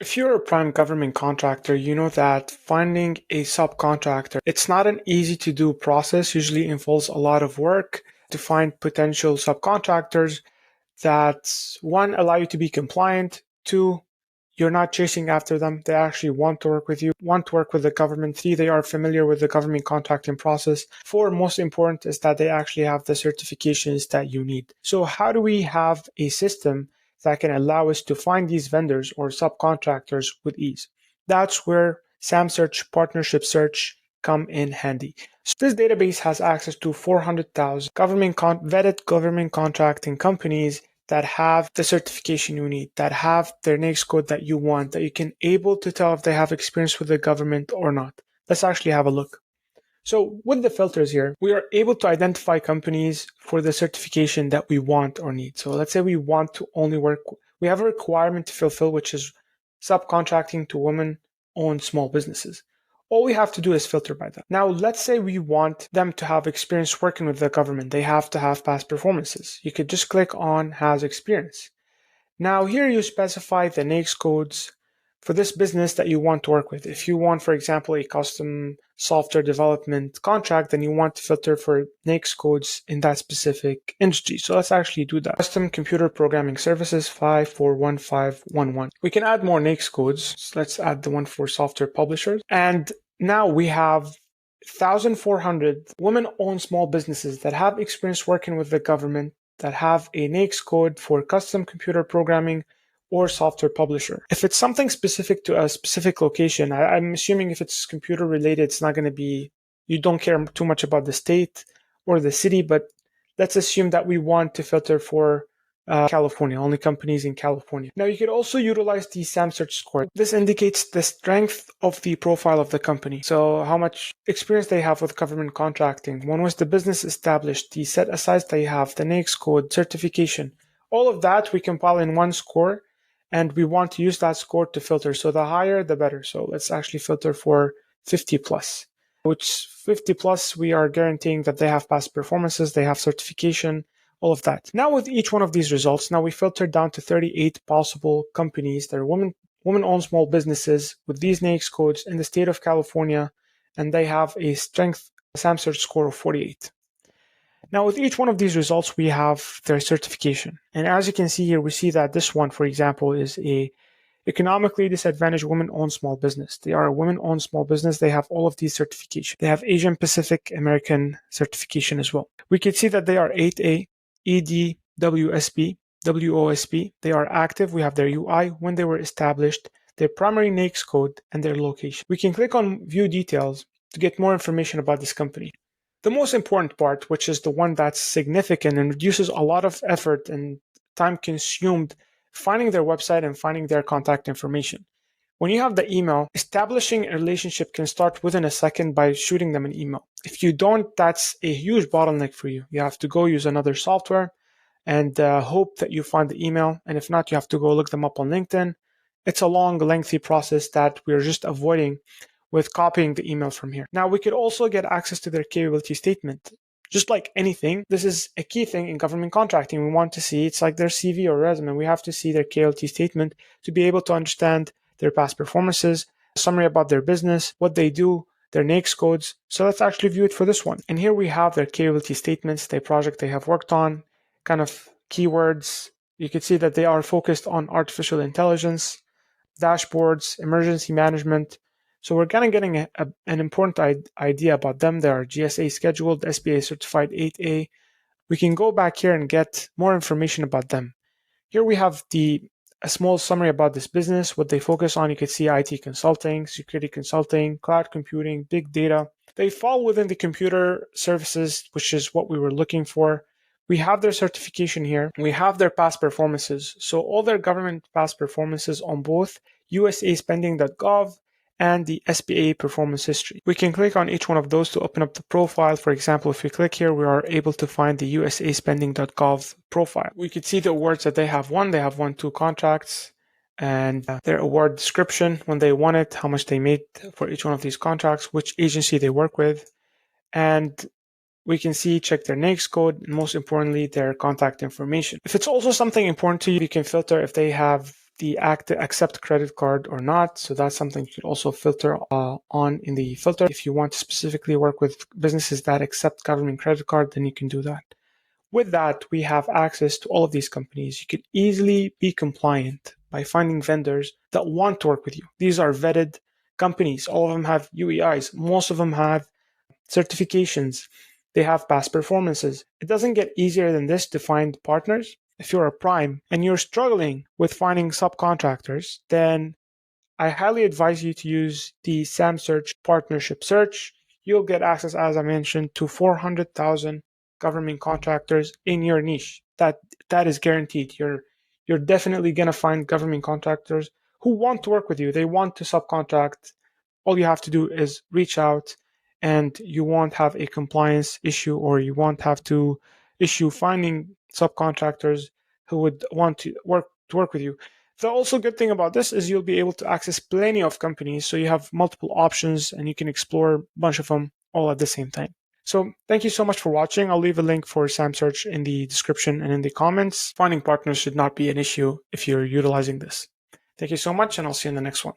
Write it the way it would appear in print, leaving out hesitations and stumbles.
If you're a prime government contractor, you know that finding a subcontractor, it's not an easy to do process. Usually involves a lot of work to find potential subcontractors that, one, allow you to be compliant, two, you're not chasing after them. They actually want to work with you, want to work with the government. Three, they are familiar with the government contracting process. Four, most important is that they actually have the certifications that you need. So how do we have a system that can allow us to find these vendors or subcontractors with ease? That's where SamSearch Partnership Search come in handy. So this database has access to 400,000 vetted government contracting companies that have the certification you need, that have their NAICS code that you want, that you can able to tell if they have experience with the government or not. Let's actually have a look. So with the filters here, we are able to identify companies for the certification that we want or need. So let's say we want to only work, we have a requirement to fulfill, which is subcontracting to women-owned small businesses. All we have to do is filter by that. Now, let's say we want them to have experience working with the government. They have to have past performances. You could just click on has experience. Now here you specify the NAICS codes for this business that you want to work with. If you want, for example, a custom software development contract, then you want to filter for NAICS codes in that specific industry. So let's actually do that. Custom computer programming services 541511. We can add more NAICS codes. So let's add the one for software publishers. And now we have 1,400 women-owned small businesses that have experience working with the government, that have a NAICS code for custom computer programming or software publisher. If it's something specific to a specific location, I'm assuming if it's computer related, it's not going to be, you don't care too much about the state or the city, but let's assume that we want to filter for California, only companies in California. Now you could also utilize the SamSearch score. This indicates the strength of the profile of the company. So how much experience they have with government contracting, when was the business established, the set asides they have, the NAICS code, certification. All of that we compile in one score, and we want to use that score to filter. So the higher, the better. So let's actually filter for 50 plus, which 50 plus, we are guaranteeing that they have past performances, they have certification, all of that. Now with each one of these results, now we filtered down to 38 possible companies that are women-owned small businesses with these NAICS codes in the state of California, and they have a strength SamSearch score of 48. Now with each one of these results, we have their certification. And as you can see here, we see that this one, for example, is a economically disadvantaged women-owned small business. They are a women-owned small business. They have all of these certifications. They have Asian Pacific American certification as well. We can see that they are 8A, ED, WSP, WOSP. They are active. We have their UI, when they were established, their primary NAICS code, and their location. We can click on View Details to get more information about this company. The most important part, which is the one that's significant and reduces a lot of effort and time consumed, finding their website and finding their contact information. When you have the email, establishing a relationship can start within a second by shooting them an email. If you don't, that's a huge bottleneck for you. You have to go use another software and hope that you find the email. And if not, you have to go look them up on LinkedIn. It's a long, lengthy process that we're just avoiding with copying the email from here. Now, we could also get access to their capability statement. Just like anything, this is a key thing in government contracting. We want to see, it's like their CV or resume. We have to see their capability statement to be able to understand their past performances, summary about their business, what they do, their NAICS codes. So let's actually view it for this one. And here we have their capability statements, the project they have worked on, kind of keywords. You can see that they are focused on artificial intelligence, dashboards, emergency management. So we're kind of getting an important idea about them. They are GSA scheduled, SBA certified 8A. We can go back here and get more information about them. Here we have a small summary about this business, what they focus on. You can see IT consulting, security consulting, cloud computing, big data. They fall within the computer services, which is what we were looking for. We have their certification here. We have their past performances. So all their government past performances on both SAM.gov and the SBA performance history. We can click on each one of those to open up the profile. For example, if we click here, we are able to find the SAM.gov profile. We could see the awards that they have won. They have won 2 contracts and their award description, when they won it, how much they made for each one of these contracts, which agency they work with. And we can see, check their NAICS code, and most importantly, their contact information. If it's also something important to you, you can filter if they have the accept credit card or not. So that's something you can also filter on in the filter. If you want to specifically work with businesses that accept government credit card, then you can do that. With that, we have access to all of these companies. You can easily be compliant by finding vendors that want to work with you. These are vetted companies. All of them have UEIs. Most of them have certifications. They have past performances. It doesn't get easier than this to find partners. If you're a prime and you're struggling with finding subcontractors, then I highly advise you to use the SamSearch partnership search. You'll get access, as I mentioned, to 400,000 government contractors in your niche. That is guaranteed. You're definitely gonna find government contractors who want to work with you. They want to subcontract. All you have to do is reach out, and you won't have a compliance issue, or you won't have to issue finding subcontractors who would want to work with you. The also good thing about this is you'll be able to access plenty of companies, so you have multiple options and you can explore a bunch of them all at the same time. So thank you so much for watching. I'll leave a link for SamSearch in the description and in the comments. Finding partners should not be an issue if you're utilizing this. Thank you so much, and I'll see you in the next one.